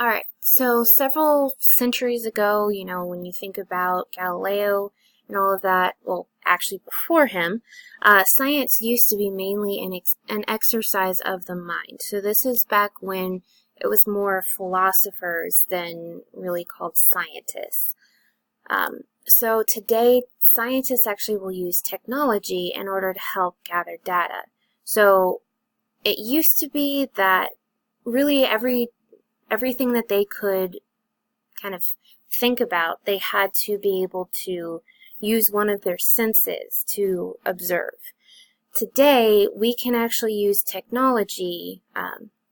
Alright, so several centuries ago, when you think about Galileo and all of that, well, actually before him, science used to be mainly an exercise of the mind. So this is back when it was more philosophers than really called scientists. So today, scientists actually will use technology in order to help gather data. So it used to be that really everything that they could kind of think about, they had to be able to use one of their senses to observe. Today, we can actually use technology,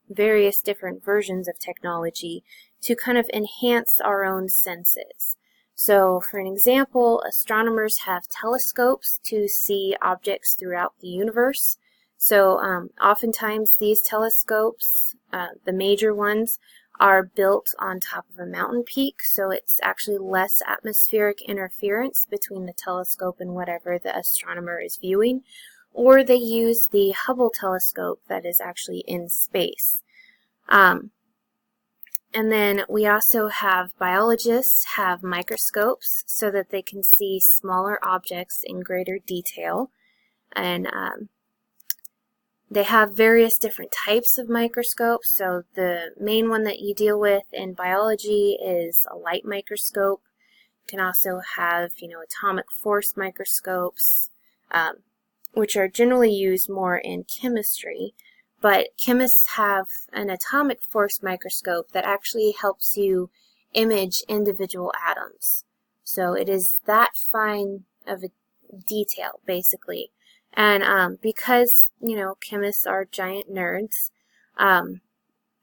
various different versions of technology, to kind of enhance our own senses. So, for an example, astronomers have telescopes to see objects throughout the universe. So, oftentimes these telescopes, the major ones, are built on top of a mountain peak, so it's actually less atmospheric interference between the telescope and whatever the astronomer is viewing. Or they use the Hubble telescope that is actually in space. And then we also have biologists have microscopes so that they can see smaller objects in greater detail. And they have various different types of microscopes. So the main one that you deal with in biology is a light microscope. You can also have, atomic force microscopes, which are generally used more in chemistry. But chemists have an atomic force microscope that actually helps you image individual atoms. So it is that fine of a detail, basically. And because, chemists are giant nerds,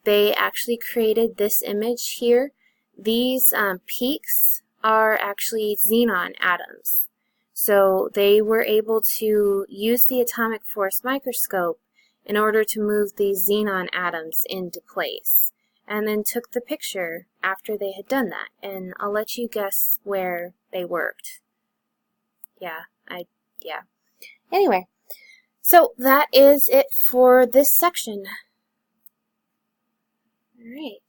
they actually created this image here. These peaks are actually xenon atoms. So they were able to use the atomic force microscope in order to move these xenon atoms into place, and then took the picture after they had done that. And I'll let you guess where they worked. Yeah. Anyway, so that is it for this section. All right.